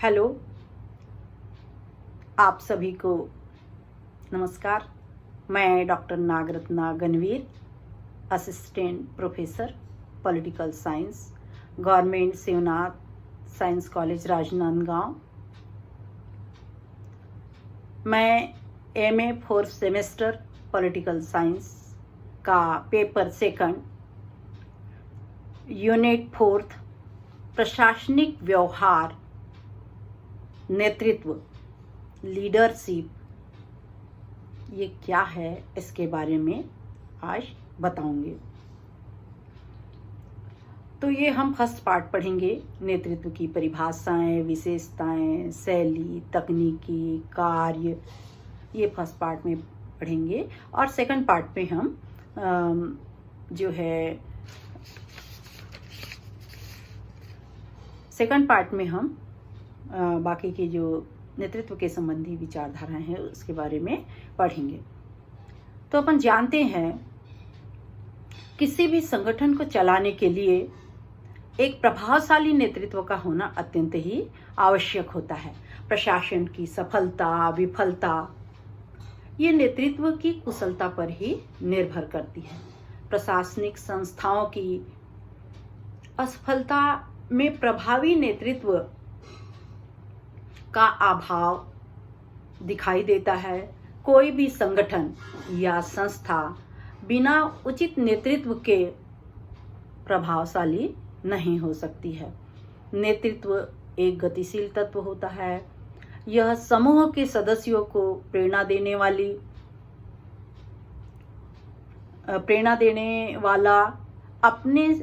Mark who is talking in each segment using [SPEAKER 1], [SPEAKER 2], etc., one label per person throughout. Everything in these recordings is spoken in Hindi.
[SPEAKER 1] हेलो, आप सभी को नमस्कार। मैं doctor Nagaratna Ganvir, assistant professor political science, government Shivnath science college Rajnandgaon. मैं MA 4th semester political science का पेपर 2 यूनिट 4 प्रशासनिक व्यवहार, नेतृत्व, लीडरशिप, ये क्या है इसके बारे में आज बताऊंगी। तो ये हम फर्स्ट पार्ट पढ़ेंगे, नेतृत्व की परिभाषाएं, विशेषताएं, शैली, तकनीकी, कार्य, ये फर्स्ट पार्ट में पढ़ेंगे। और सेकंड पार्ट में हम बाकी की जो नेतृत्व के संबंधी विचारधाराएं हैं उसके बारे में पढ़ेंगे। तो अपन जानते हैं, किसी भी संगठन को चलाने के लिए एक प्रभावशाली नेतृत्व का होना अत्यंत ही आवश्यक होता है। प्रशासन की सफलता विफलता ये नेतृत्व की कुशलता पर ही निर्भर करती है। प्रशासनिक संस्थाओं की असफलता में प्रभावी नेतृत्व का अभाव दिखाई देता है। कोई भी संगठन या संस्था बिना उचित नेतृत्व के प्रभावशाली नहीं हो सकती है। नेतृत्व एक गतिशील तत्व होता है। यह समूह के सदस्यों को प्रेरणा देने वाला, अपने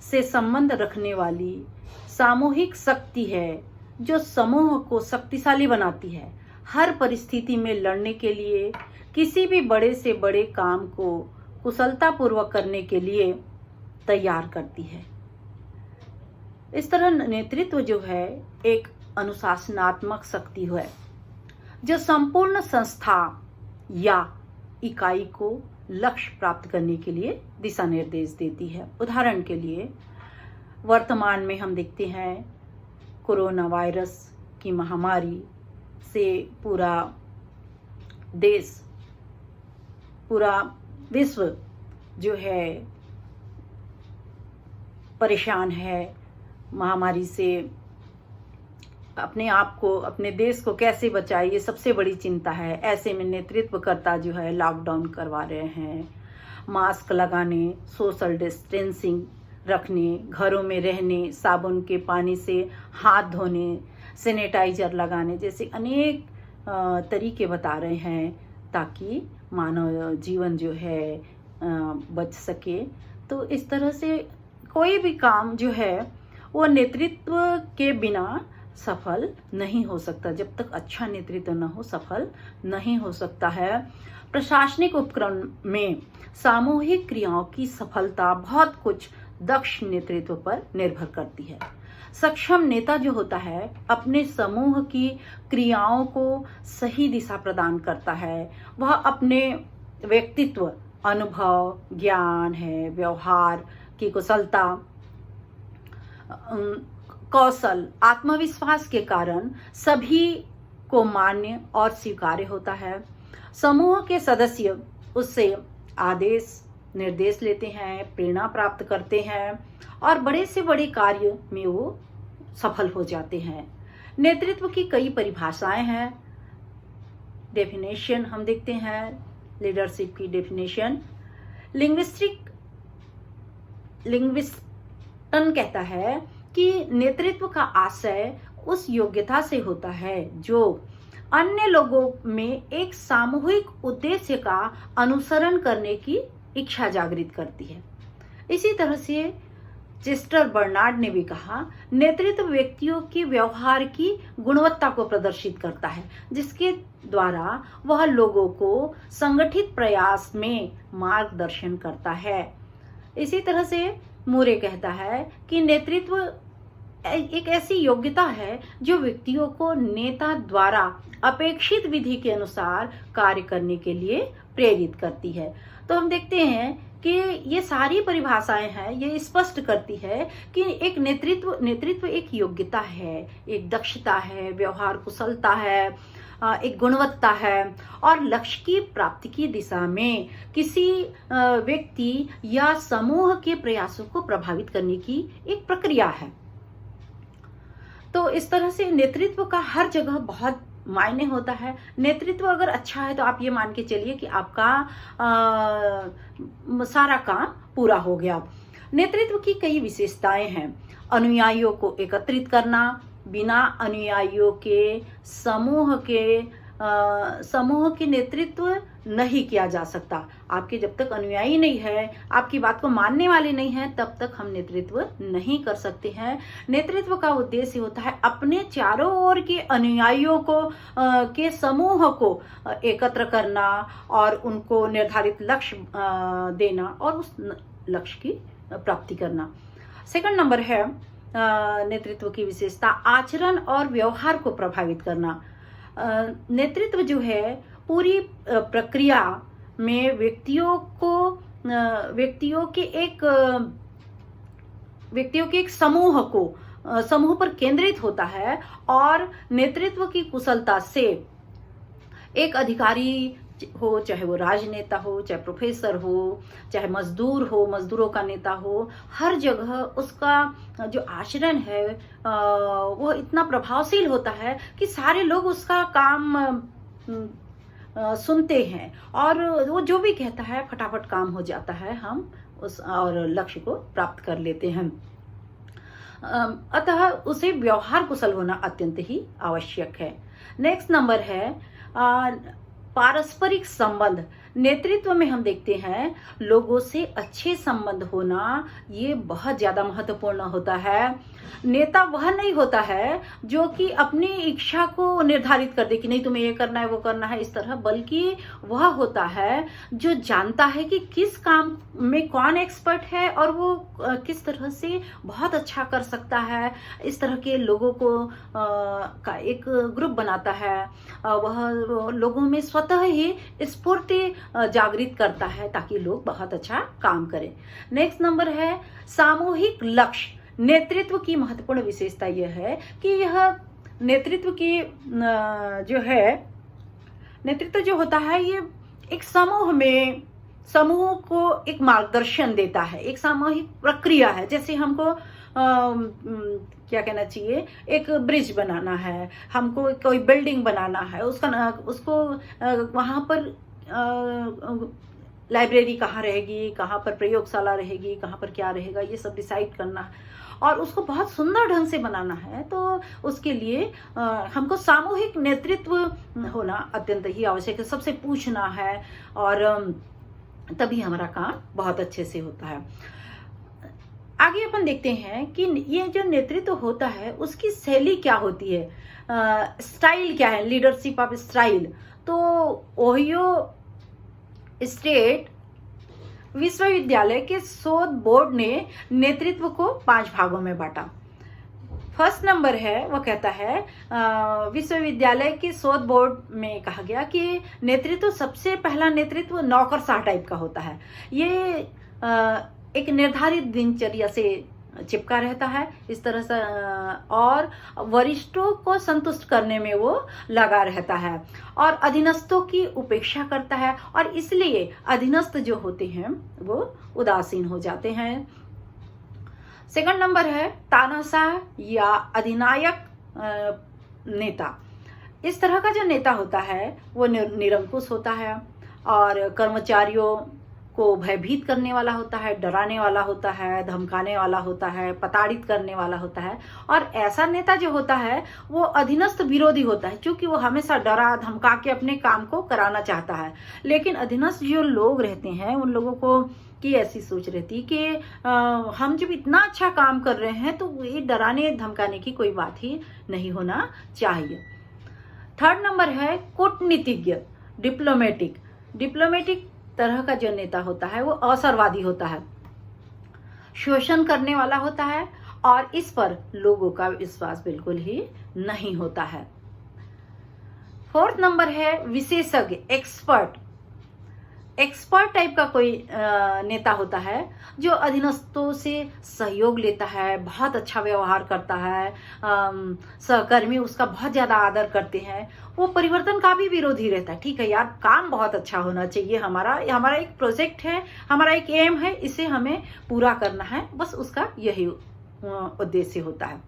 [SPEAKER 1] से संबंध रखने वाली सामूहिक शक्ति है जो समूह को शक्तिशाली बनाती है। हर परिस्थिति में लड़ने के लिए, किसी भी बड़े से बड़े काम को कुशलतापूर्वक करने के लिए तैयार करती है। इस तरह नेतृत्व जो है एक अनुशासनात्मक शक्ति है जो संपूर्ण संस्था या इकाई को लक्ष्य प्राप्त करने के लिए दिशा निर्देश देती है। उदाहरण के लिए वर्तमान में हम देखते हैं, कोरोना वायरस की महामारी से पूरा देश, पूरा विश्व जो है परेशान है। महामारी से अपने आप को, अपने देश को कैसे बचाए, ये सबसे बड़ी चिंता है। ऐसे में नेतृत्वकर्ता जो है लॉकडाउन करवा रहे हैं, मास्क लगाने, सोशल डिस्टेंसिंग रखने, घरों में रहने, साबुन के पानी से हाथ धोने, सैनिटाइजर लगाने जैसे अनेक तरीके बता रहे हैं ताकि मानव जीवन जो है बच सके। तो इस तरह से कोई भी काम जो है वो नेतृत्व के बिना सफल नहीं हो सकता। जब तक अच्छा नेतृत्व न हो, सफल नहीं हो सकता है। प्रशासनिक उपक्रम में सामूहिक क्रियाओं की सफलता बहुत कुछ दक्ष नेतृत्व पर निर्भर करती है। सक्षम नेता जो होता है अपने समूह की क्रियाओं को सही दिशा प्रदान करता है। वह अपने व्यक्तित्व, अनुभव, ज्ञान है, व्यवहार की कुशलता, कौशल, आत्मविश्वास के कारण सभी को मान्य और स्वीकार्य होता है। समूह के सदस्य उससे आदेश निर्देश लेते हैं, प्रेरणा प्राप्त करते हैं और बड़े से बड़े कार्य में वो सफल हो जाते हैं। नेतृत्व की कई परिभाषाएं हैं। डेफिनेशन हम देखते हैं, लीडरशिप की डेफिनेशन। लिंग्विस्टन कहता है कि नेतृत्व का आशय उस योग्यता से होता है जो अन्य लोगों में एक सामूहिक उद्देश्य का अनुसरण करने की इच्छा जागृत करती है। इसी तरह से चेस्टर बर्नार्ड ने भी कहा, नेतृत्व व्यक्तियों की व्यवहार की गुणवत्ता को प्रदर्शित करता है जिसके द्वारा वह लोगों को संगठित प्रयास में मार्गदर्शन करता है। इसी तरह से मूरे कहता है कि नेतृत्व एक ऐसी योग्यता है जो व्यक्तियों को नेता द्वारा अपेक्षित विधि के अनुसार कार्य करने के लिए प्रेरित करती है। तो हम देखते हैं कि ये सारी परिभाषाएं हैं, ये स्पष्ट करती है कि एक नेतृत्व एक योग्यता है, एक दक्षता है, व्यवहार कुशलता है, एक गुणवत्ता है और लक्ष्य की प्राप्ति की दिशा में किसी व्यक्ति या समूह के प्रयासों को प्रभावित करने की एक प्रक्रिया है। तो इस तरह से नेतृत्व का हर जगह बहुत मायने होता है। नेतृत्व अगर अच्छा है तो आप ये मान के चलिए कि आपका सारा काम पूरा हो गया। नेतृत्व की कई विशेषताएं हैं। अनुयायियों को एकत्रित करना, बिना अनुयायियों के समूह के नेतृत्व नहीं किया जा सकता। आपके जब तक अनुयायी नहीं है, आपकी बात को मानने वाले नहीं है, तब तक हम नेतृत्व नहीं कर सकते हैं। नेतृत्व का उद्देश्य होता है अपने चारों ओर के अनुयायियों को के समूह को एकत्र करना और उनको निर्धारित लक्ष्य देना और उस लक्ष्य की प्राप्ति करना। सेकंड नंबर है नेतृत्व की विशेषता आचरण और व्यवहार को प्रभावित करना। नेतृत्व जो है पूरी प्रक्रिया में व्यक्तियों के एक समूह पर केंद्रित होता है और नेतृत्व की कुशलता से एक अधिकारी हो, चाहे वो राजनेता हो, चाहे प्रोफेसर हो, चाहे मजदूर हो, मजदूरों का नेता हो, हर जगह उसका जो आचरण है वो इतना प्रभावशील होता है कि सारे लोग उसका काम सुनते हैं और वो जो भी कहता है फटाफट काम हो जाता है, हम उस और लक्ष्य को प्राप्त कर लेते हैं। अतः उसे व्यवहार कुशल होना अत्यंत ही आवश्यक है। नेक्स्ट नंबर है पारस्परिक संबंध। नेतृत्व में हम देखते हैं लोगों से अच्छे संबंध होना ये बहुत ज्यादा महत्वपूर्ण होता है। नेता वह नहीं होता है जो कि अपनी इच्छा को निर्धारित कर दे कि नहीं तुम्हें ये करना है वो करना है इस तरह, बल्कि वह होता है जो जानता है कि किस काम में कौन एक्सपर्ट है और वो किस तरह से बहुत अच्छा कर सकता है। इस तरह के लोगों को का एक ग्रुप बनाता है। वह लोगों में स्वतः ही स्फूर्ति जागृत करता है ताकि लोग बहुत अच्छा काम करें। नेक्स्ट नंबर है सामूहिक लक्ष्य। नेतृत्व की महत्वपूर्ण विशेषता यह है कि यह नेतृत्व जो होता है ये एक समूह को एक मार्गदर्शन देता है, एक सामूहिक प्रक्रिया है। जैसे हमको क्या कहना चाहिए, एक ब्रिज बनाना है, हमको कोई बिल्डिंग बनाना है, उसको वहां पर लाइब्रेरी कहाँ रहेगी, कहाँ पर प्रयोगशाला रहेगी, कहाँ पर क्या रहेगा, ये सब डिसाइड करना है और उसको बहुत सुंदर ढंग से बनाना है। तो उसके लिए हमको सामूहिक नेतृत्व होना अत्यंत ही आवश्यक है। सबसे पूछना है और तभी हमारा काम बहुत अच्छे से होता है। आगे अपन देखते हैं कि ये जो नेतृत्व होता है उसकी शैली क्या होती है, स्टाइल क्या है, लीडरशिप ऑफ स्टाइल। तो ओहियो स्टेट विश्वविद्यालय के शोध बोर्ड ने नेतृत्व को 5 भागों में बांटा। फर्स्ट नंबर है, वो कहता है विश्वविद्यालय के शोध बोर्ड में कहा गया कि नेतृत्व, सबसे पहला नेतृत्व नौकरशाह टाइप का होता है। ये एक निर्धारित दिनचर्या से चिपका रहता है इस तरह से और वरिष्ठों को संतुष्ट करने में वो लगा रहता है और अधीनस्थों की उपेक्षा करता है और इसलिए अधीनस्थ जो होते हैं वो उदासीन हो जाते हैं। सेकंड नंबर है तानाशाह या अधिनायक नेता। इस तरह का जो नेता होता है वो निरंकुश होता है और कर्मचारियों को भयभीत करने वाला होता है, डराने वाला होता है, धमकाने वाला होता है, प्रताड़ित करने वाला होता है। और ऐसा नेता जो होता है वो अधीनस्थ विरोधी होता है, क्योंकि वो हमेशा डरा धमका के अपने काम को कराना चाहता है। लेकिन अधीनस्थ जो लोग रहते हैं उन लोगों को की ऐसी सोच रहती कि हम जब इतना अच्छा काम कर रहे हैं तो ये डराने धमकाने की कोई बात ही नहीं होना चाहिए। थर्ड नंबर है कूटनीतिज्ञ, डिप्लोमेटिक तरह का जो नेता होता है वो अवसरवादी होता है, शोषण करने वाला होता है और इस पर लोगों का विश्वास बिल्कुल ही नहीं होता है। फोर्थ नंबर है विशेषज्ञ, एक्सपर्ट। एक्सपर्ट टाइप का कोई नेता होता है जो अधीनस्थों से सहयोग लेता है, बहुत अच्छा व्यवहार करता है, सहकर्मी उसका बहुत ज्यादा आदर करते हैं, वो परिवर्तन का भी विरोधी रहता है। ठीक है यार, काम बहुत अच्छा होना चाहिए, हमारा एक प्रोजेक्ट है, हमारा एक एम है, इसे हमें पूरा करना है, बस उसका यही उद्देश्य होता है।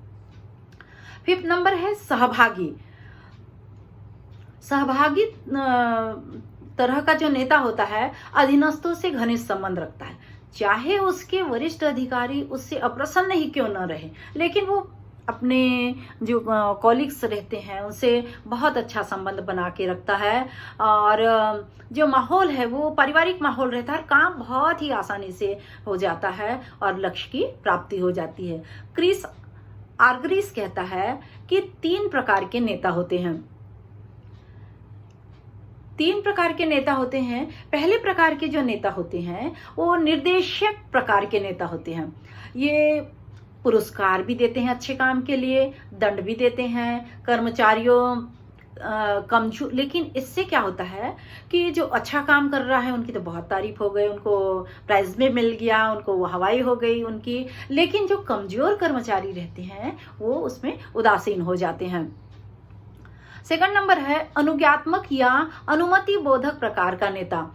[SPEAKER 1] 5th नंबर है सहभागी। सहभागी तरह का जो नेता होता है अधीनस्थों से घनिष्ठ संबंध रखता है, चाहे उसके वरिष्ठ अधिकारी उससे अप्रसन्न ही क्यों न रहे, लेकिन वो अपने जो कॉलीग्स रहते हैं उनसे बहुत अच्छा संबंध बना के रखता है, और जो माहौल है वो पारिवारिक माहौल रहता है, काम बहुत ही आसानी से हो जाता है और लक्ष्य की प्राप्ति हो जाती है। क्रिस आर्गरिस कहता है कि 3 प्रकार के नेता होते हैं। 3 प्रकार के नेता होते हैं। पहले प्रकार के जो नेता होते हैं वो निर्देशक प्रकार के नेता होते हैं। ये पुरस्कार भी देते हैं अच्छे काम के लिए, दंड भी देते हैं कर्मचारियों कमजोर, लेकिन इससे क्या होता है कि जो अच्छा काम कर रहा है उनकी तो बहुत तारीफ हो गई, उनको प्राइज में मिल गया, उनको वो हवाई हो गई उनकी, लेकिन जो कमजोर कर्मचारी रहते हैं वो उसमें उदासीन हो जाते हैं। 2nd नंबर है अनुज्ञात्मक या अनुमति बोधक प्रकार का नेता।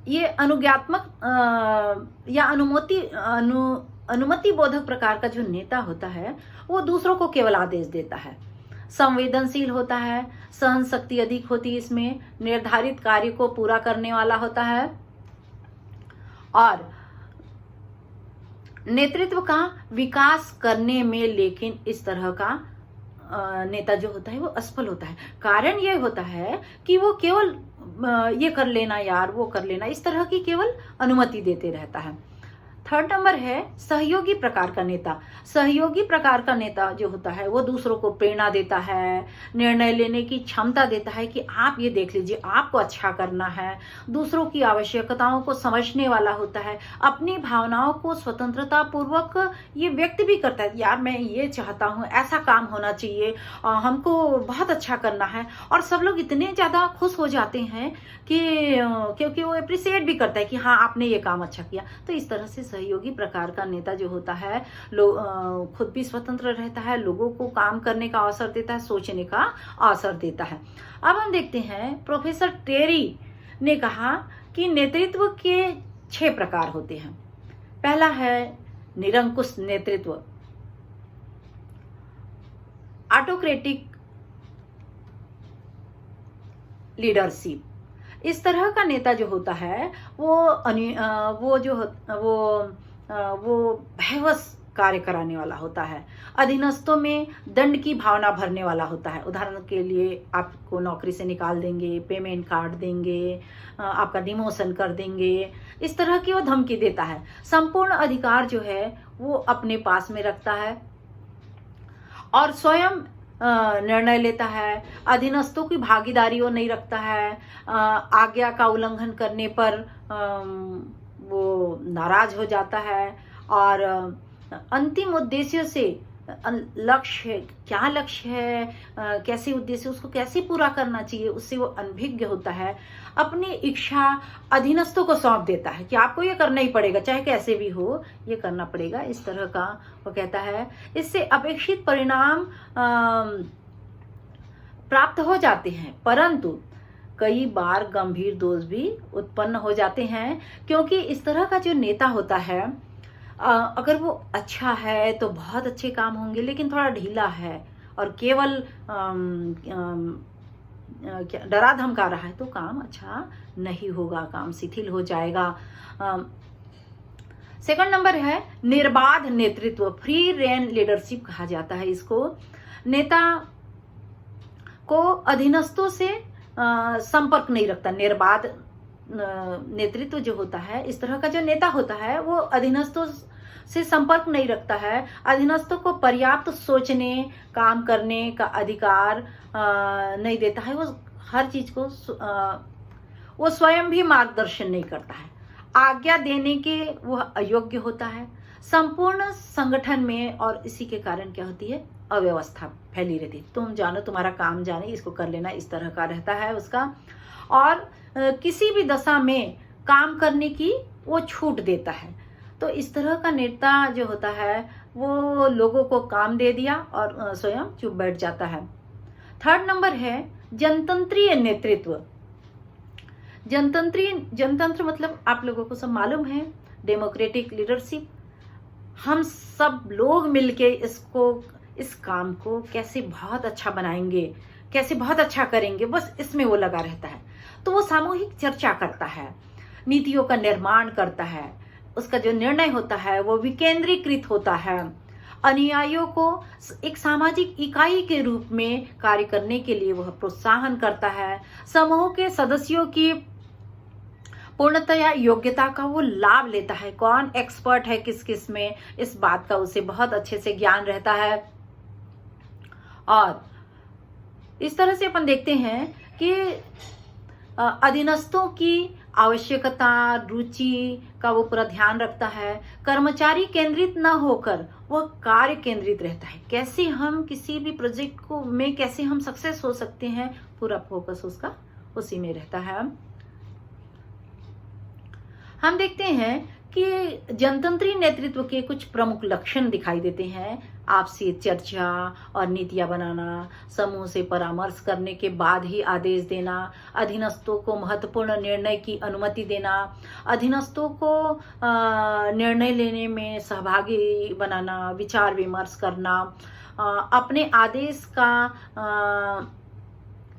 [SPEAKER 1] ये अनुज्ञात्मक या अनुमति बोधक प्रकार का जो नेता होता है वो दूसरों को केवल आदेश देता है, संवेदनशील होता है, सहन शक्ति अधिक होती है इसमें, निर्धारित कार्य को पूरा करने वाला होता है, और नेतृत्व का विकास करने में, लेकिन इस तरह का नेता जो होता है वो असफल होता है। कारण ये होता है कि वो केवल ये कर लेना यार, वो कर लेना, इस तरह की केवल अनुमति देते रहता है। 3rd नंबर है सहयोगी प्रकार का नेता। सहयोगी प्रकार का नेता जो होता है वो दूसरों को प्रेरणा देता है, निर्णय लेने की क्षमता देता है कि आप ये देख लीजिए, आपको अच्छा करना है, दूसरों की आवश्यकताओं को समझने वाला होता है, अपनी भावनाओं को स्वतंत्रता पूर्वक ये व्यक्त भी करता है, यार मैं ये चाहता हूँ, ऐसा काम होना चाहिए, हमको बहुत अच्छा करना है, और सब लोग इतने ज्यादा खुश हो जाते हैं कि क्योंकि वो अप्रिशिएट भी करता है कि हाँ आपने ये काम अच्छा किया। तो इस तरह से सहयोगी प्रकार का नेता जो होता है खुद भी स्वतंत्र रहता है, लोगों को काम करने का अवसर देता है, सोचने का अवसर देता है। अब हम देखते हैं प्रोफेसर टेरी ने कहा कि नेतृत्व के 6 प्रकार होते हैं। पहला है निरंकुश नेतृत्व, ऑटोक्रेटिक लीडरशिप। इस तरह का नेता जो होता है वो भयवश कार्य कराने वाला होता है, अधीनस्थों में दंड की भावना भरने वाला होता है। उदाहरण के लिए आपको नौकरी से निकाल देंगे, पेमेंट काट देंगे, आपका डिमोशन कर देंगे, इस तरह की वो धमकी देता है। संपूर्ण अधिकार जो है वो अपने पास में रखता है और स्वयं निर्णय लेता है, अधीनस्थों की भागीदारी वो नहीं रखता है, आज्ञा का उल्लंघन करने पर वो नाराज हो जाता है, और अंतिम उद्देश्य से लक्ष्य क्या लक्ष्य है, कैसे उद्देश्य उसको कैसे पूरा करना चाहिए, उससे वो अनभिज्ञ होता है। अपनी इच्छा अधीनस्थों को सौंप देता है कि आपको ये करना ही पड़ेगा, चाहे कैसे भी हो ये करना पड़ेगा, इस तरह का वो कहता है। इससे अपेक्षित परिणाम प्राप्त हो जाते हैं, परंतु कई बार गंभीर दोष भी उत्पन्न हो जाते हैं, क्योंकि इस तरह का जो नेता होता है अगर वो अच्छा है तो बहुत अच्छे काम होंगे, लेकिन थोड़ा ढीला है और केवल डरा धमका रहा है तो काम अच्छा नहीं होगा, काम शिथिल हो जाएगा। 2nd नंबर है निर्बाध नेतृत्व, फ्री रेन लीडरशिप कहा जाता है इसको। नेता को अधीनस्थों से संपर्क नहीं रखता। निर्बाध नेतृत्व जो होता है, इस तरह का जो नेता होता है वो अधीनस्थों से संपर्क नहीं रखता है, अधीनस्थों को पर्याप्त सोचने काम करने का अधिकार नहीं देता है, वो हर चीज को वो स्वयं भी मार्गदर्शन नहीं करता है, आज्ञा देने के वह अयोग्य होता है संपूर्ण संगठन में, और इसी के कारण क्या होती है अव्यवस्था फैली रहती है। तुम जानो, तुम्हारा काम जाने, इसको कर लेना, इस तरह का रहता है उसका। और किसी भी दशा में काम करने की वो छूट देता है। तो इस तरह का नेता जो होता है वो लोगों को काम दे दिया और स्वयं चुप बैठ जाता है। थर्ड नंबर है जनतंत्रीय नेतृत्व। जनतंत्र मतलब आप लोगों को सब मालूम है, डेमोक्रेटिक लीडरशिप। हम सब लोग मिलके इस काम को कैसे बहुत अच्छा बनाएंगे, कैसे बहुत अच्छा करेंगे, बस इसमें वो लगा रहता है। तो वो सामूहिक चर्चा करता है, नीतियों का निर्माण करता है, उसका जो निर्णय होता है वो विकेंद्रीकृत होता है। अनुयायियों को एक सामाजिक इकाई के रूप में कार्य करने के लिए वह प्रोत्साहन करता है। समूह के सदस्यों की पूर्णतया योग्यता का वो लाभ लेता है। कौन एक्सपर्ट है किस किस में, इस बात का उसे बहुत अच्छे से ज्ञान रहता है। और इस तरह से अपन देखते हैं कि अधीनस्थों की आवश्यकता, रुचि का वो पूरा ध्यान रखता है। कर्मचारी केंद्रित न होकर वह कार्य केंद्रित रहता है। कैसे हम किसी भी प्रोजेक्ट को में कैसे हम सक्सेस हो सकते हैं, पूरा फोकस उसका उसी में रहता है। हम देखते हैं कि जनतंत्री नेतृत्व के कुछ प्रमुख लक्षण दिखाई देते हैं। आपसी चर्चा और नीतियां बनाना, समूह से परामर्श करने के बाद ही आदेश देना, अधीनस्थों को महत्वपूर्ण निर्णय की अनुमति देना, अधीनस्थों को निर्णय लेने में सहभागी बनाना, विचार विमर्श करना, अपने आदेश का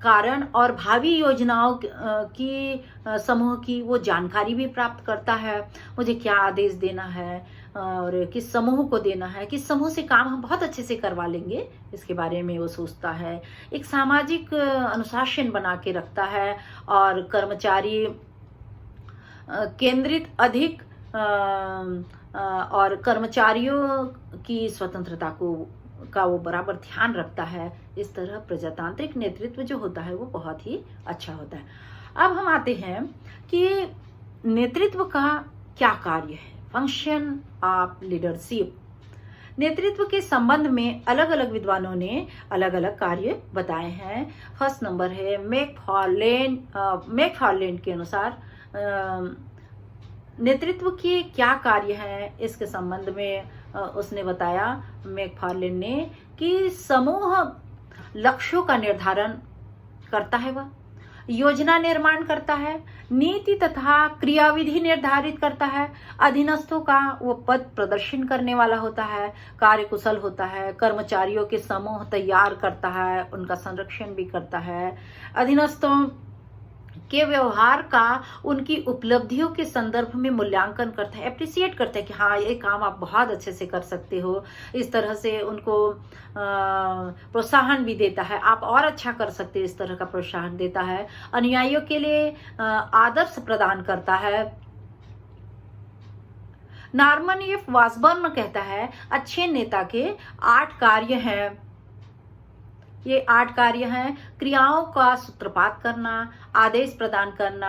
[SPEAKER 1] कारण और भावी योजनाओं की समूह की वो जानकारी भी प्राप्त करता है। मुझे क्या आदेश देना है और किस समूह को देना है, किस समूह से काम हम बहुत अच्छे से करवा लेंगे, इसके बारे में वो सोचता है। एक सामाजिक अनुशासन बना के रखता है और कर्मचारी केंद्रित अधिक और कर्मचारियों की स्वतंत्रता का वो बराबर ध्यान रखता है। इस तरह प्रजातांत्रिक नेतृत्व जो होता है वो बहुत ही अच्छा होता है। अब हम आते हैं कि नेतृत्व का क्या कार्य है, फंक्शन ऑफ लीडरशिप। नेतृत्व के संबंध में अलग अलग विद्वानों ने अलग अलग कार्य बताए हैं। फर्स्ट नंबर है मैकफार्लैंड के अनुसार नेतृत्व के क्या कार्य हैं, इसके संबंध में उसने बताया मैकफार्लैंड ने कि समूह लक्ष्यों का निर्धारण करता है, वह योजना निर्माण करता है, नीति तथा क्रियाविधि निर्धारित करता है, अधीनस्थों का वो पद प्रदर्शन करने वाला होता है, कार्यकुशल होता है, कर्मचारियों के समूह तैयार करता है, उनका संरक्षण भी करता है, अधीनस्थों के व्यवहार का उनकी उपलब्धियों के संदर्भ में मूल्यांकन करता है, एप्रिसिएट करता है कि हाँ ये काम आप बहुत अच्छे से कर सकते हो। इस तरह से उनको प्रोत्साहन भी देता है, आप और अच्छा कर सकते हैं, इस तरह का प्रोत्साहन देता है। अनुयायियों के लिए आदर्श प्रदान करता है। नॉर्मन एफ वासबर्न कहता है अच्छे नेता के 8 कार्य हैं। ये 8 कार्य हैं: क्रियाओं का सूत्रपात करना, आदेश प्रदान करना,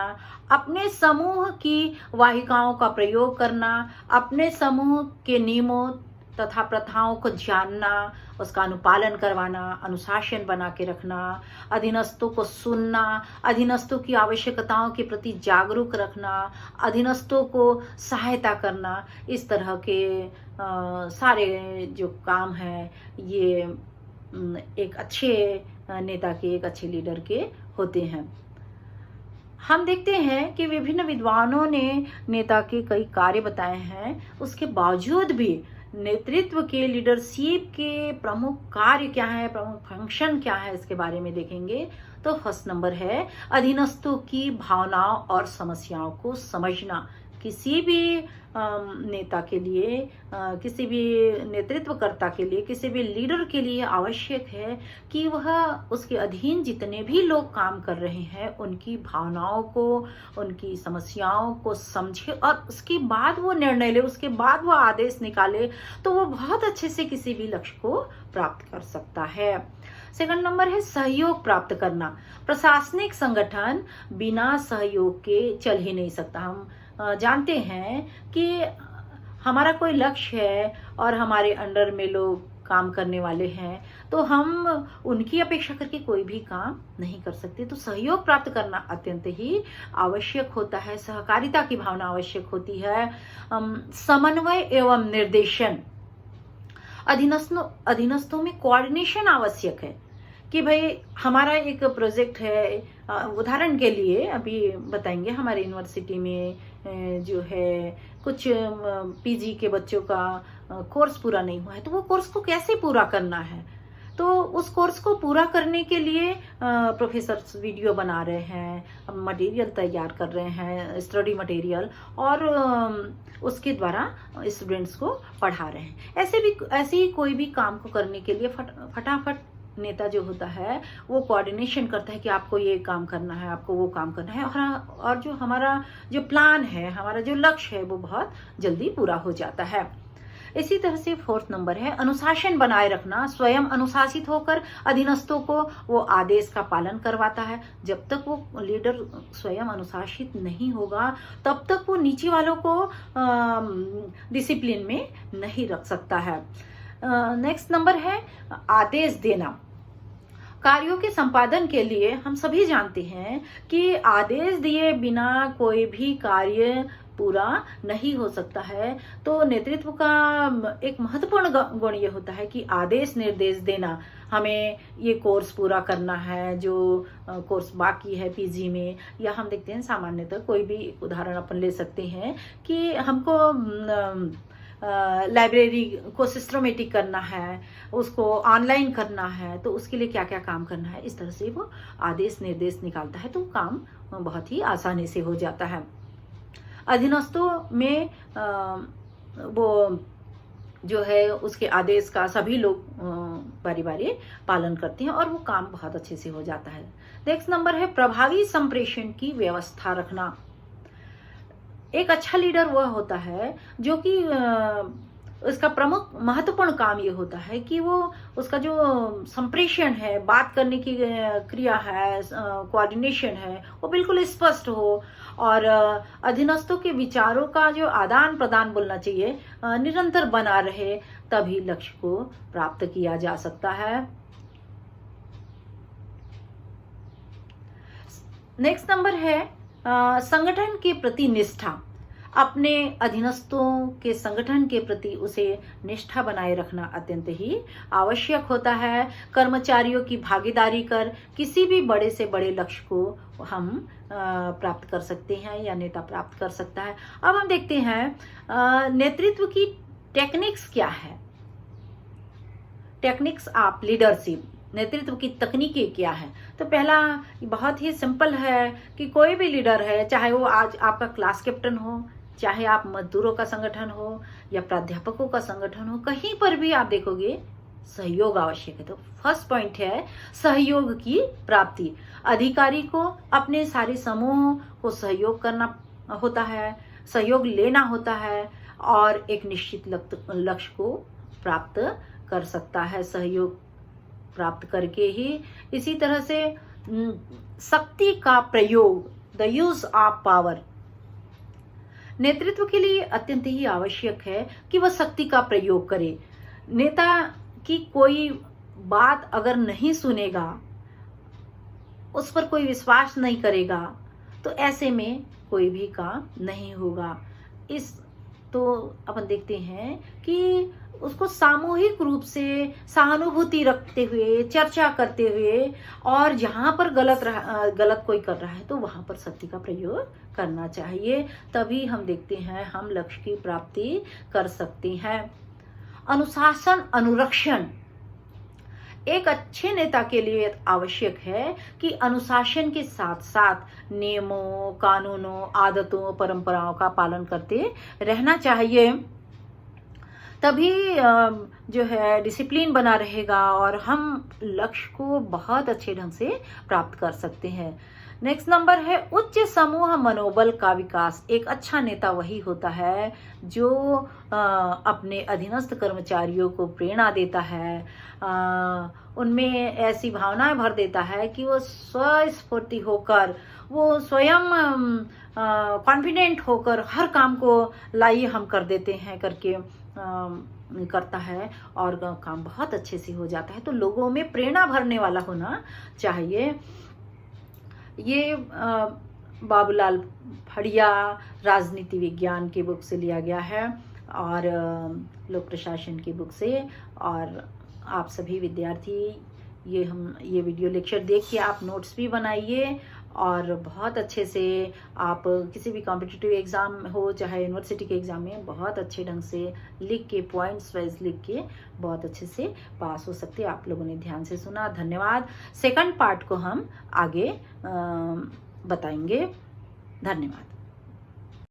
[SPEAKER 1] अपने समूह की वाहिकाओं का प्रयोग करना, अपने समूह के नियमों तथा प्रथाओं को जानना, उसका अनुपालन करवाना, अनुशासन बना के रखना, अधीनस्थों को सुनना, अधीनस्थों की आवश्यकताओं के प्रति जागरूक रखना, अधीनस्थों को सहायता करना। इस तरह के सारे जो काम हैं ये एक अच्छे नेता के, एक अच्छे लीडर के होते हैं। हम देखते हैं कि विभिन्न विद्वानों ने नेता के कई कार्य बताए हैं, उसके बावजूद भी नेतृत्व के, लीडरशिप के प्रमुख कार्य क्या है, प्रमुख फंक्शन क्या है, इसके बारे में देखेंगे। तो फर्स्ट नंबर है अधीनस्थों की भावनाओं और समस्याओं को समझना। किसी भी नेता के लिए, किसी भी नेतृत्वकर्ता के लिए, किसी भी लीडर के लिए आवश्यक है कि वह उसके अधीन जितने भी लोग काम कर रहे हैं उनकी भावनाओं को, उनकी समस्याओं को समझे और उसके बाद वो निर्णय ले, उसके बाद वो आदेश निकाले, तो वो बहुत अच्छे से किसी भी लक्ष्य को प्राप्त कर सकता है। सेकंड नंबर है सहयोग प्राप्त करना। प्रशासनिक संगठन बिना सहयोग के चल ही नहीं सकता। हम जानते हैं कि हमारा कोई लक्ष्य है और हमारे अंडर में लोग काम करने वाले हैं, तो हम उनकी अपेक्षा करके कोई भी काम नहीं कर सकते। तो सहयोग प्राप्त करना अत्यंत ही आवश्यक होता है, सहकारिता की भावना आवश्यक होती है। समन्वय एवं निर्देशन, अधीनस्थों में कोऑर्डिनेशन आवश्यक है कि भाई हमारा एक प्रोजेक्ट है, उदाहरण के लिए अभी बताएंगे, हमारे यूनिवर्सिटी में जो है कुछ पीजी के बच्चों का कोर्स पूरा नहीं हुआ है, तो वो कोर्स को कैसे पूरा करना है, तो उस कोर्स को पूरा करने के लिए प्रोफेसर वीडियो बना रहे हैं, मटेरियल तैयार कर रहे हैं, स्टडी मटेरियल, और उसके द्वारा स्टूडेंट्स को पढ़ा रहे हैं। ऐसे ही कोई भी काम को करने के लिए फटाफट नेता जो होता है वो कोऑर्डिनेशन करता है कि आपको ये काम करना है, आपको वो काम करना है, और जो हमारा जो प्लान है, हमारा जो लक्ष्य है, वो बहुत जल्दी पूरा हो जाता है। इसी तरह से 4th नंबर है अनुशासन बनाए रखना। स्वयं अनुशासित होकर अधीनस्थों को वो आदेश का पालन करवाता है। जब तक वो लीडर स्वयं अनुशासित नहीं होगा, तब तक वो नीचे वालों को डिसिप्लिन में नहीं रख सकता है। नेक्स्ट नंबर है आदेश देना। कार्यों के संपादन के लिए हम सभी जानते हैं कि आदेश दिए बिना कोई भी कार्य पूरा नहीं हो सकता है। तो नेतृत्व का एक महत्वपूर्ण गुण ये होता है कि आदेश निर्देश देना। हमें ये कोर्स पूरा करना है, जो कोर्स बाकी है पीजी में, या हम देखते हैं सामान्यतः कोई भी उदाहरण अपन ले सकते हैं कि हमको लाइब्रेरी को सिस्टमेटिक करना है, उसको ऑनलाइन करना है, तो उसके लिए क्या क्या काम करना है, इस तरह से वो आदेश निर्देश निकालता है, तो काम बहुत ही आसानी से हो जाता है। अधीनस्थों में वो जो है उसके आदेश का सभी लोग बारी बारी पालन करते हैं और वो काम बहुत अच्छे से हो जाता है। नेक्स्ट नंबर है प्रभावी संप्रेषण की व्यवस्था रखना। एक अच्छा लीडर वह होता है जो कि उसका प्रमुख महत्वपूर्ण काम ये होता है कि वो उसका जो संप्रेषण है, बात करने की क्रिया है, कोऑर्डिनेशन है, वो बिल्कुल स्पष्ट हो, और अधीनस्थों के विचारों का जो आदान प्रदान बोलना चाहिए निरंतर बना रहे, तभी लक्ष्य को प्राप्त किया जा सकता है। नेक्स्ट नंबर है संगठन के प्रति निष्ठा। अपने अधीनस्थों के संगठन के प्रति उसे निष्ठा बनाए रखना अत्यंत ही आवश्यक होता है। कर्मचारियों की भागीदारी कर किसी भी बड़े से बड़े लक्ष्य को हम प्राप्त कर सकते हैं या नेता प्राप्त कर सकता है। अब हम देखते हैं नेतृत्व की टेक्निक्स क्या है। टेक्निक्स ऑफ लीडरशिप, नेतृत्व की तकनीकें क्या है। तो पहला बहुत ही सिंपल है कि कोई भी लीडर है, चाहे वो आज आपका क्लास कैप्टन हो, चाहे आप मजदूरों का संगठन हो या प्राध्यापकों का संगठन हो, कहीं पर भी आप देखोगे सहयोग आवश्यक है। तो फर्स्ट पॉइंट है सहयोग की प्राप्ति। अधिकारी को अपने सारे समूह को सहयोग करना होता है, सहयोग लेना होता है, और एक निश्चित लक्ष्य को प्राप्त कर सकता है सहयोग प्राप्त करके ही। इसी तरह से शक्ति का प्रयोग, द यूज ऑफ पावर, नेतृत्व के लिए अत्यंत ही आवश्यक है कि वह शक्ति का प्रयोग करे। नेता की कोई बात अगर नहीं सुनेगा, उस पर कोई विश्वास नहीं करेगा, तो ऐसे में कोई भी काम नहीं होगा। तो अपन देखते हैं कि उसको सामूहिक रूप से सहानुभूति रखते हुए, चर्चा करते हुए, और जहां पर गलत कोई कर रहा है तो वहां पर शक्ति का प्रयोग करना चाहिए। तभी हम देखते हैं हम लक्ष्य की प्राप्ति कर सकते हैं। अनुशासन अनुरक्षण एक अच्छे नेता के लिए आवश्यक है कि अनुशासन के साथ साथ नियमों, कानूनों, आदतों, परंपराओं का पालन करते रहना चाहिए। तभी जो है डिसिप्लिन बना रहेगा और हम लक्ष्य को बहुत अच्छे ढंग से प्राप्त कर सकते हैं। नेक्स्ट नंबर है उच्च समूह मनोबल का विकास। एक अच्छा नेता वही होता है जो अपने अधीनस्थ कर्मचारियों को प्रेरणा देता है, उनमें ऐसी भावनाएं भर देता है कि वो स्वस्फूर्ति होकर, वो स्वयं कॉन्फिडेंट होकर हर काम को लाइए हम कर देते हैं करके करता है और काम बहुत अच्छे से हो जाता है। तो लोगों में प्रेरणा भरने वाला होना चाहिए। ये बाबूलाल फड़िया राजनीति विज्ञान की बुक से लिया गया है और लोक प्रशासन की बुक से। और आप सभी विद्यार्थी ये वीडियो लेक्चर देखिए, आप नोट्स भी बनाइए और बहुत अच्छे से आप किसी भी कॉम्पिटिटिव एग्ज़ाम हो चाहे यूनिवर्सिटी के एग्ज़ाम में बहुत अच्छे ढंग से लिख के पॉइंट्स वाइज लिख के बहुत अच्छे से पास हो सकते हैं। आप लोगों ने ध्यान से सुना, धन्यवाद। सेकंड पार्ट को हम आगे बताएंगे। धन्यवाद।